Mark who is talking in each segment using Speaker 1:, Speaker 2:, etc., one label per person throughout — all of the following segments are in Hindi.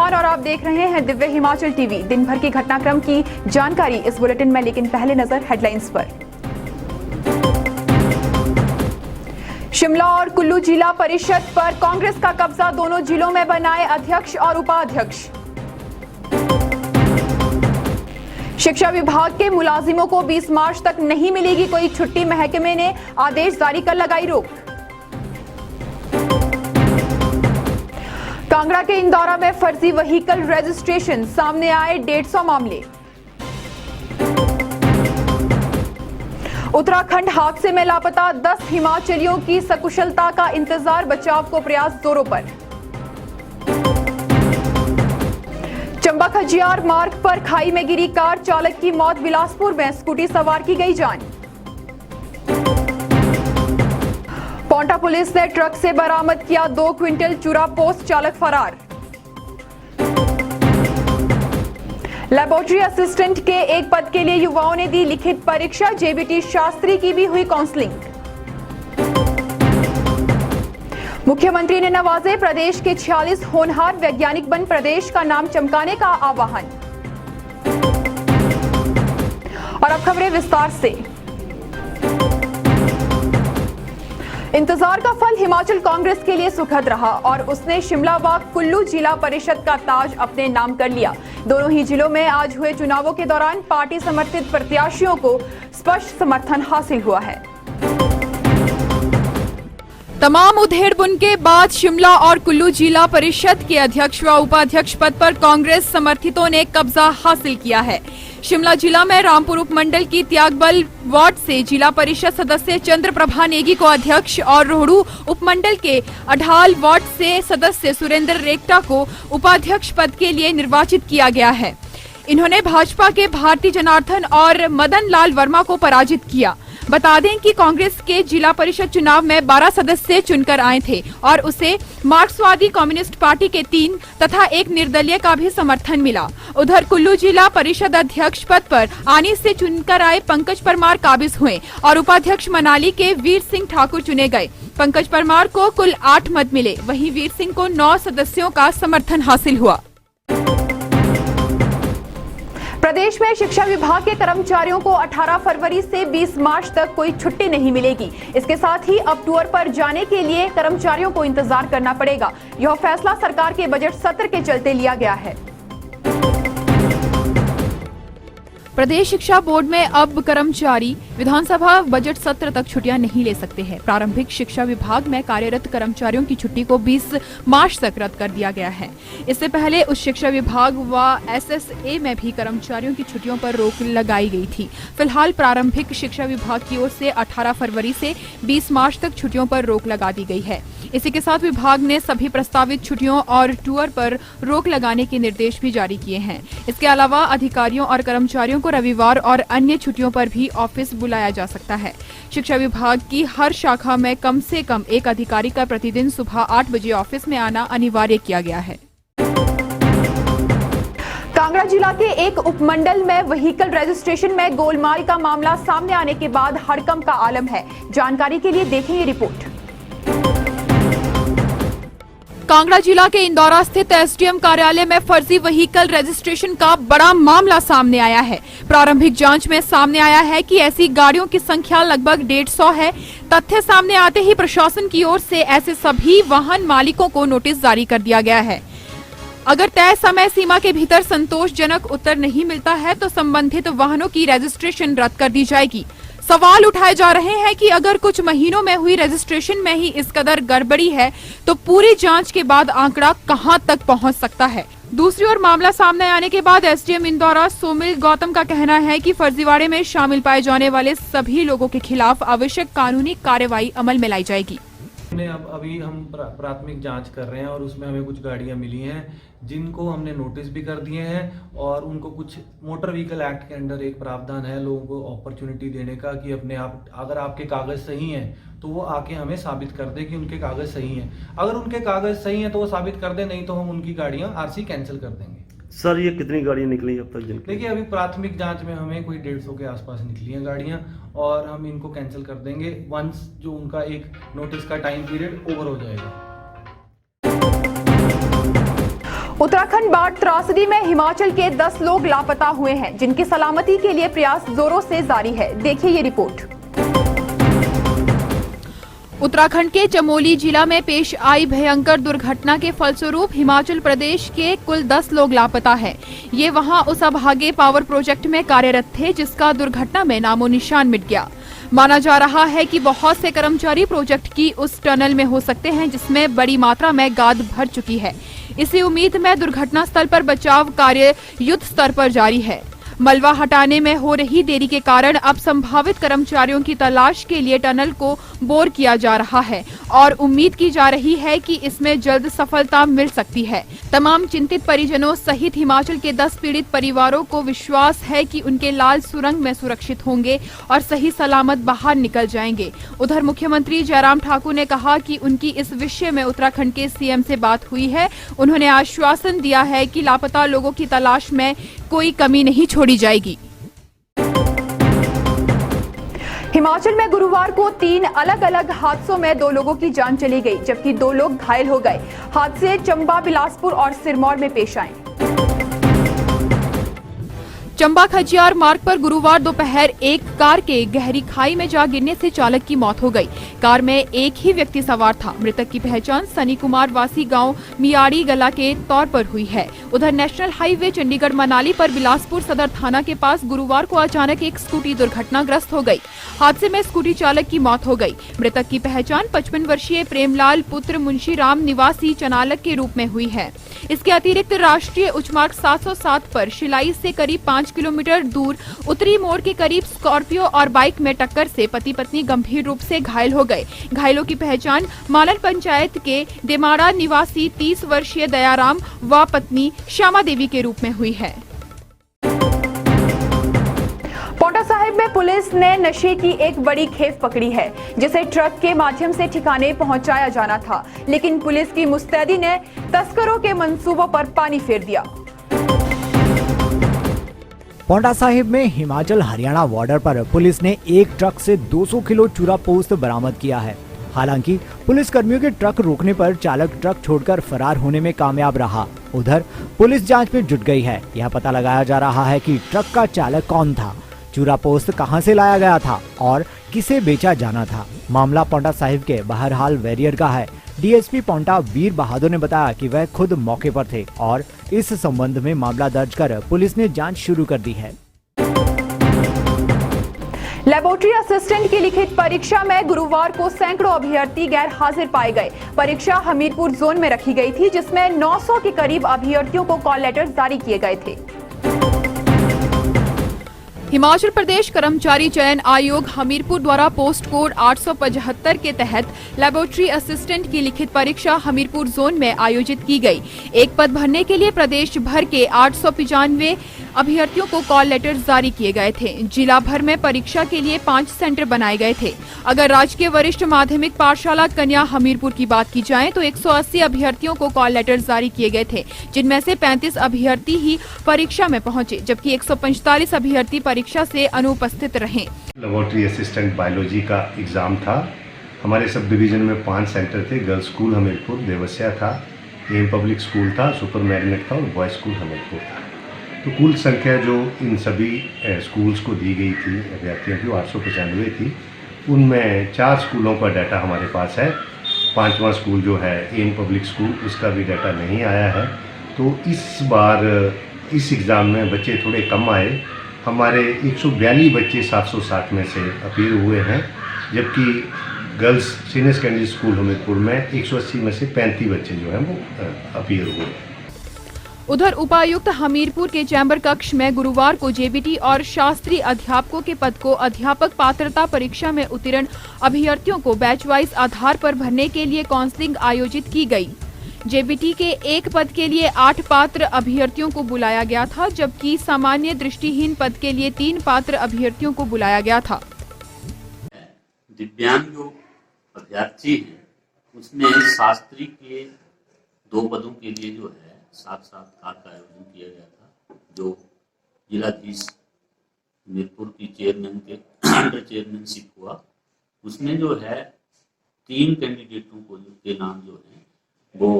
Speaker 1: खान और आप देख रहे हैं दिव्य हिमाचल टीवी। दिन भर के घटनाक्रम की जानकारी इस बुलेटिन में, लेकिन पहले नजर हेडलाइंस पर। शिमला और कुल्लू जिला परिषद पर कांग्रेस का कब्जा, दोनों जिलों में बनाए अध्यक्ष और उपाध्यक्ष। शिक्षा विभाग के मुलाजिमों को 20 मार्च तक नहीं मिलेगी कोई छुट्टी, महकमे ने आदेश जारी कर लगाई रोक। कांगड़ा के इंदौरा में फर्जी व्हीकल रजिस्ट्रेशन, सामने आए 150 मामले। उत्तराखंड हादसे में लापता 10 हिमाचलियों की सकुशलता का इंतजार, बचाव को प्रयास जोरों पर। चंबा खजियार मार्ग पर खाई में गिरी कार, चालक की मौत, बिलासपुर में स्कूटी सवार की गई जान। पोंटा पुलिस ने ट्रक से बरामद किया 2 क्विंटल चूरा, पोस्ट चालक फरार। लेबोरेटरी असिस्टेंट के एक पद के लिए युवाओं ने दी लिखित परीक्षा, जेबीटी शास्त्री की भी हुई काउंसलिंग। मुख्यमंत्री ने नवाजे प्रदेश के 46 होनहार वैज्ञानिक, बन प्रदेश का नाम चमकाने का आह्वान। और अब खबरें विस्तार से। इंतजार का फल हिमाचल कांग्रेस के लिए सुखद रहा और उसने शिमला व कुल्लू जिला परिषद का ताज अपने नाम कर लिया। दोनों ही जिलों में आज हुए चुनावों के दौरान पार्टी समर्थित प्रत्याशियों को स्पष्ट समर्थन हासिल हुआ है। तमाम उधेड़-बुन के बाद शिमला और कुल्लू जिला परिषद के अध्यक्ष व उपाध्यक्ष पद पर कांग्रेस समर्थितों ने कब्जा हासिल किया है। शिमला जिला में रामपुर उपमंडल की त्यागबल वार्ड से जिला परिषद सदस्य चंद्रप्रभा नेगी को अध्यक्ष और रोहड़ू उपमंडल के अढाल वार्ड से सदस्य सुरेंद्र रेक्टा को उपाध्यक्ष पद के लिए निर्वाचित किया गया है। इन्होंने भाजपा के भारती जनार्दन और मदन लाल वर्मा को पराजित किया। बता दें कि कांग्रेस के जिला परिषद चुनाव में 12 सदस्य चुनकर आए थे और उसे मार्क्सवादी कम्युनिस्ट पार्टी के 3 तथा एक निर्दलीय का भी समर्थन मिला। उधर कुल्लू जिला परिषद अध्यक्ष पद पर आनी से चुनकर आए पंकज परमार काबिज हुए और उपाध्यक्ष मनाली के वीर सिंह ठाकुर चुने गए। पंकज परमार को कुल 8 मत मिले, वहीं वीर सिंह को 9 सदस्यों का समर्थन हासिल हुआ। प्रदेश में शिक्षा विभाग के कर्मचारियों को 18 फरवरी से 20 मार्च तक कोई छुट्टी नहीं मिलेगी। इसके साथ ही अब टूर पर जाने के लिए कर्मचारियों को इंतजार करना पड़ेगा। यह फैसला सरकार के बजट सत्र के चलते लिया गया है। प्रदेश शिक्षा बोर्ड में अब कर्मचारी विधानसभा बजट सत्र तक छुट्टियां नहीं ले सकते हैं। प्रारंभिक शिक्षा विभाग में कार्यरत कर्मचारियों की छुट्टी को 20 मार्च तक रद्द कर दिया गया है। इससे पहले उच्च शिक्षा विभाग व एसएसए में भी कर्मचारियों की छुट्टियों पर रोक लगाई गई थी। फिलहाल प्रारंभिक शिक्षा विभाग की ओर से 18 फरवरी से 20 मार्च तक छुट्टियों पर रोक लगा दी गई है। इसी के साथ विभाग ने सभी प्रस्तावित छुट्टियों और टूर पर रोक लगाने के निर्देश भी जारी किए हैं। इसके अलावा अधिकारियों और कर्मचारियों को रविवार और अन्य छुट्टियों पर भी ऑफिस बुलाया जा सकता है। शिक्षा विभाग की हर शाखा में कम से कम एक अधिकारी का प्रतिदिन सुबह 8 बजे ऑफिस में आना अनिवार्य किया गया है। कांगड़ा जिला के एक उपमंडल में व्हीकल रजिस्ट्रेशन में गोलमाल का मामला सामने आने के बाद हड़कंप का आलम है। जानकारी के लिए देखें ये रिपोर्ट। कांगड़ा जिला के इंदौरा स्थित एसडीएम कार्यालय में फर्जी व्हीकल रजिस्ट्रेशन का बड़ा मामला सामने आया है। प्रारंभिक जांच में सामने आया है कि ऐसी गाड़ियों की संख्या लगभग 150 है। तथ्य सामने आते ही प्रशासन की ओर से ऐसे सभी वाहन मालिकों को नोटिस जारी कर दिया गया है। अगर तय समय सीमा के भीतर संतोषजनक उत्तर नहीं मिलता है तो संबंधित वाहनों की रजिस्ट्रेशन रद्द कर दी जाएगी। सवाल उठाए जा रहे हैं कि अगर कुछ महीनों में हुई रजिस्ट्रेशन में ही इस कदर गड़बड़ी है तो पूरी जांच के बाद आंकड़ा कहां तक पहुंच सकता है। दूसरी ओर मामला सामने आने के बाद एसडीएम इंदौरा सोमिल गौतम का कहना है कि फर्जीवाड़े में शामिल पाए जाने वाले सभी लोगों के खिलाफ आवश्यक कानूनी कार्रवाई अमल में लाई जाएगी।
Speaker 2: अभी हम प्राथमिक जांच कर रहे हैं और उसमें हमें कुछ गाड़ियां मिली हैं जिनको हमने नोटिस भी कर दिए हैं और उनको कुछ मोटर व्हीकल एक्ट के अंडर एक प्रावधान है लोगों को अपॉर्चुनिटी देने का कि अपने आप अगर आपके कागज सही हैं तो वो आके हमें साबित कर दे कि उनके कागज सही हैं। अगर उनके कागज सही हैं तो वो साबित कर दे, नहीं तो हम उनकी गाड़ियां आरसी कैंसिल कर देंगे।
Speaker 3: सर ये कितनी गाड़ियाँ निकली अब तक जिनकी?
Speaker 2: देखिए अभी प्राथमिक जांच में हमें कोई 150 के आसपास निकली हैं गाड़ियां और हम इनको कैंसिल कर देंगे वंस जो उनका एक नोटिस का टाइम पीरियड ओवर हो जाएगा।
Speaker 1: उत्तराखंड बाढ़ त्रासदी में हिमाचल के 10 लोग लापता हुए हैं, जिनकी सलामती के लिए प्रयास जोरों से जारी है। देखिए ये रिपोर्ट। उत्तराखंड के चमोली जिला में पेश आई भयंकर दुर्घटना के फलस्वरूप हिमाचल प्रदेश के कुल 10 लोग लापता हैं। ये वहां उस अभागे पावर प्रोजेक्ट में कार्यरत थे जिसका दुर्घटना में नामो निशान मिट गया। माना जा रहा है कि बहुत से कर्मचारी प्रोजेक्ट की उस टनल में हो सकते हैं जिसमें बड़ी मात्रा में गाद भर चुकी है। इसी उम्मीद में दुर्घटना स्थल पर बचाव कार्य युद्ध स्तर पर जारी है। मलबा हटाने में हो रही देरी के कारण अब संभावित कर्मचारियों की तलाश के लिए टनल को बोर किया जा रहा है और उम्मीद की जा रही है कि इसमें जल्द सफलता मिल सकती है। तमाम चिंतित परिजनों सहित हिमाचल के 10 पीड़ित परिवारों को विश्वास है कि उनके लाल सुरंग में सुरक्षित होंगे और सही सलामत बाहर निकल जाएंगे। उधर मुख्यमंत्री जयराम ठाकुर ने कहा कि उनकी इस विषय में उत्तराखंड के सीएम से बात हुई है। उन्होंने आश्वासन दिया है कि लापता लोगों की तलाश में कोई कमी नहीं छोड़ी जाएगी। हिमाचल में गुरुवार को 3 अलग अलग हादसों में 2 लोगों की जान चली गई, जबकि 2 लोग घायल हो गए। हादसे चंबा, बिलासपुर और सिरमौर में पेश आए। चंबा खजियार मार्ग पर गुरुवार दोपहर एक कार के गहरी खाई में जा गिरने से चालक की मौत हो गई। कार में एक ही व्यक्ति सवार था। मृतक की पहचान सनी कुमार वासी गांव मियाड़ी गला के तौर पर हुई है। उधर नेशनल हाईवे चंडीगढ़ मनाली पर बिलासपुर सदर थाना के पास गुरुवार को अचानक एक स्कूटी दुर्घटनाग्रस्त हो गई। हादसे में स्कूटी चालक की मौत हो गई। मृतक की पहचान 55 वर्षीय प्रेमलाल पुत्र मुंशी राम निवासी चनालक के रूप में हुई है। इसके अतिरिक्त राष्ट्रीय उच्च मार्ग 707 पर शिलाई से करीब 5 किलोमीटर दूर उत्तरी मोड़ के करीब स्कॉर्पियो और बाइक में टक्कर से पति पत्नी गंभीर रूप से घायल हो गए। घायलों की पहचान मालन पंचायत के देमाड़ा निवासी 30 वर्षीय दयाराम व पत्नी श्यामा देवी के रूप में हुई है। पांवटा साहिब में पुलिस ने नशे की एक बड़ी खेप पकड़ी है, जिसे ट्रक के माध्यम से ठिकाने पहुंचाया जाना था, लेकिन पुलिस की मुस्तैदी ने तस्करों के मंसूबों पर पानी फेर दिया।
Speaker 4: पांवटा साहिब में हिमाचल हरियाणा बॉर्डर पर पुलिस ने एक ट्रक से 200 किलो चूरा पोस्त बरामद किया है। हालांकि पुलिस कर्मियों के ट्रक रोकने पर चालक ट्रक छोड़कर फरार होने में कामयाब रहा। उधर पुलिस जांच में जुट गई है। यह पता लगाया जा रहा है कि ट्रक का चालक कौन था, चूरा पोस्त कहां से लाया गया था और किसे बेचा जाना था। मामला पांवटा साहिब के बहरहाल वैरियर का है। डीएसपी पांवटा वीर बहादुर ने बताया कि वह खुद मौके पर थे और इस संबंध में मामला दर्ज कर पुलिस ने जांच शुरू कर दी है।
Speaker 1: लेबोरेटरी असिस्टेंट की लिखित परीक्षा में गुरुवार को सैकड़ों अभ्यर्थी गैर हाजिर पाए गए। परीक्षा हमीरपुर जोन में रखी गई थी, जिसमें 900 के करीब अभ्यर्थियों को कॉल लेटर जारी किए गए थे। हिमाचल प्रदेश कर्मचारी चयन आयोग हमीरपुर द्वारा पोस्ट कोड 875 के तहत लेबोरेटरी असिस्टेंट की लिखित परीक्षा हमीरपुर जोन में आयोजित की गई। एक पद भरने के लिए प्रदेश भर के 895 अभ्यर्थियों को कॉल लेटर जारी किए गए थे। जिला भर में परीक्षा के लिए 5 सेंटर बनाए गए थे। अगर राजकीय वरिष्ठ माध्यमिक पाठशाला कन्या हमीरपुर की बात की जाए तो 180 अभ्यर्थियों को कॉल लेटर जारी किए गए थे, जिनमें से 35 अभ्यर्थी ही परीक्षा में पहुंचे, जबकि 145 अभ्यर्थी परीक्षा से अनुपस्थित रहे।
Speaker 5: लेबोरेटरी असिस्टेंट बायोलॉजी का एग्ज़ाम था। हमारे सब डिवीज़न में 5 सेंटर थे। गर्ल्स स्कूल हमीरपुर देवस्या था, एम पब्लिक स्कूल था, सुपर मैग्नेट था और बॉय स्कूल हमीरपुर था। तो कुल संख्या जो इन सभी स्कूल्स को दी गई थी अभ्यर्थियों की 895 थी। उनमें 4 स्कूलों का डाटा हमारे पास है। 5वां स्कूल जो है एम पब्लिक स्कूल, उसका भी डाटा नहीं आया है। तो इस बार इस एग्ज़ाम में बच्चे थोड़े कम आए। हमारे 142 बच्चे 760 में से अपीयर हुए हैं, जबकि girls senior secondary school Hamirpur में 180 में से 35 बच्चे जो हैं वो अपीयर हुए।
Speaker 1: उधर उपायुक्त हमीरपुर के चैम्बर कक्ष में गुरुवार को जेबीटी और शास्त्री अध्यापकों के पद को अध्यापक पात्रता परीक्षा में उत्तीर्ण अभ्यर्थियों को बैच वाइज आधार पर भरने के लिए काउंसलिंग आयोजित की गई। जेबीटी के एक पद के लिए 8 पात्र अभ्यर्थियों को बुलाया गया था, जबकि सामान्य दृष्टिहीन पद के लिए 3 पात्र अभ्यर्थियों को बुलाया गया था।
Speaker 6: दिव्यांग जो अभ्यर्थी हैं उसमें शास्त्री के 2 पदों के लिए जो है साक्षात्कार का आयोजन किया गया था, जो जिलाधीश हमीरपुर की चेयरमैन के अंडर चेयरमैनशिप हुआ। उसमें जो है 3 कैंडिडेटों को के नाम जो है वो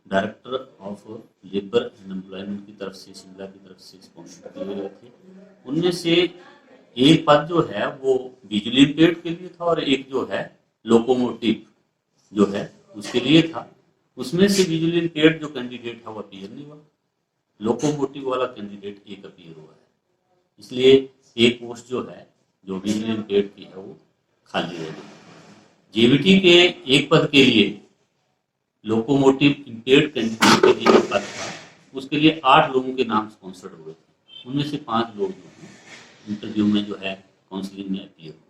Speaker 6: director of labour and employment की तरफ से, शिमला की तरफ से स्पॉन्सर किए गए थे। उनमें से एक पद जो है वो बिजली पेड के लिए था और एक जो है लोकोमोटिव जो है उसके लिए था। उसमें से बिजली पेड जो कैंडिडेट है वो अपीयर नहीं हुआ, लोकोमोटिव वाला कैंडिडेट एक अपीयर हुआ है। इसलिए एक पोस्ट जो है जो बिजली पेड की है वो खाली रह गई। जेबीटी के एक पद के लिए लोकोमोटिव इम्पेयर्ड कैंडिडेट के लिए पद था, उसके लिए 8 लोगों के नाम स्पॉन्सर्ड हुए थे। उनमें से 5 लोग जो हैं इंटरव्यू में जो है काउंसलिंग में अपीयर हुए।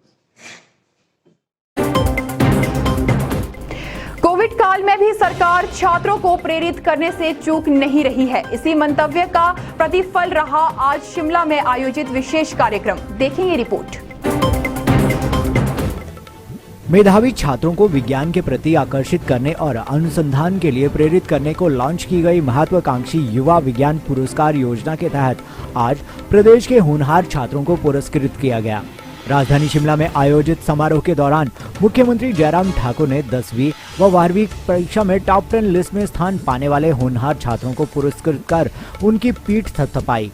Speaker 1: कोविड काल में भी सरकार छात्रों को प्रेरित करने से चूक नहीं रही है। इसी मंतव्य का प्रतिफल रहा आज शिमला में आयोजित विशेष कार्यक्रम। देखेंगे रिपोर्ट।
Speaker 4: मेधावी छात्रों को विज्ञान के प्रति आकर्षित करने और अनुसंधान के लिए प्रेरित करने को लॉन्च की गई महत्वाकांक्षी युवा विज्ञान पुरस्कार योजना के तहत आज प्रदेश के होनहार छात्रों को पुरस्कृत किया गया। राजधानी शिमला में आयोजित समारोह के दौरान मुख्यमंत्री जयराम ठाकुर ने 10वीं व 12वीं परीक्षा में टॉप 10 लिस्ट में स्थान पाने वाले होनहार छात्रों को पुरस्कृत कर उनकी पीठ थपथपाई।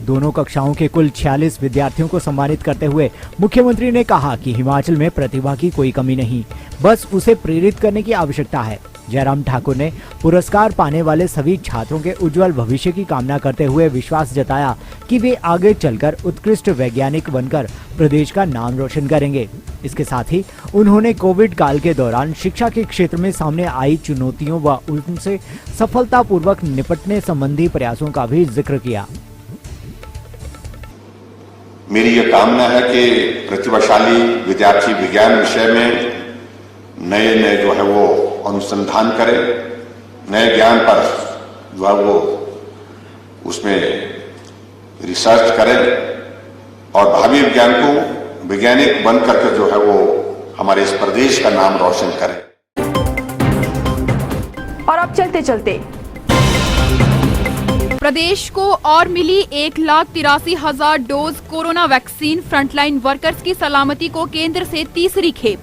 Speaker 4: दोनों कक्षाओं के कुल 46 विद्यार्थियों को सम्मानित करते हुए मुख्यमंत्री ने कहा कि हिमाचल में प्रतिभा की कोई कमी नहीं, बस उसे प्रेरित करने की आवश्यकता है। जयराम ठाकुर ने पुरस्कार पाने वाले सभी छात्रों के उज्जवल भविष्य की कामना करते हुए विश्वास जताया कि वे आगे चलकर उत्कृष्ट वैज्ञानिक बनकर प्रदेश का नाम रोशन करेंगे। इसके साथ ही उन्होंने कोविड काल के दौरान शिक्षा के क्षेत्र में सामने आई चुनौतियों व उनसे सफलतापूर्वक निपटने संबंधी प्रयासों का भी जिक्र किया।
Speaker 7: मेरी यह कामना है कि प्रतिभाशाली विद्यार्थी विज्ञान विषय में नए जो है वो अनुसंधान करे, नए ज्ञान पर जो है वो उसमें रिसर्च करे और भावी विज्ञान को वैज्ञानिक बन करके जो है वो हमारे इस प्रदेश का नाम रोशन करे।
Speaker 1: और अब चलते चलते प्रदेश को और मिली 1,83,000 dose corona vaccine. Frontline workers की सलामती को केंद्र से तीसरी खेप।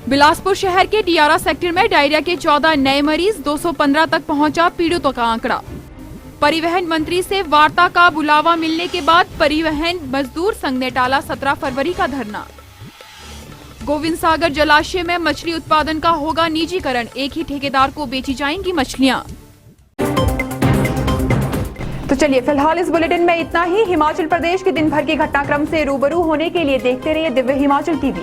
Speaker 1: बिलासपुर शहर के डियारा सेक्टर में डायरिया के 14 नए मरीज, 215 तक पहुंचा पीड़ितों का आंकड़ा। परिवहन मंत्री से वार्ता का बुलावा मिलने के बाद परिवहन मजदूर संघ ने टाला 17 फरवरी का धरना। गोविंद सागर जलाशय में मछली उत्पादन का होगा निजीकरण, एक ही ठेकेदार को बेची जाएंगी मछलियां। तो चलिए फिलहाल इस बुलेटिन में इतना ही। हिमाचल प्रदेश के दिन भर के घटनाक्रम से रूबरू होने के लिए देखते रहिए दिव्य हिमाचल टीवी।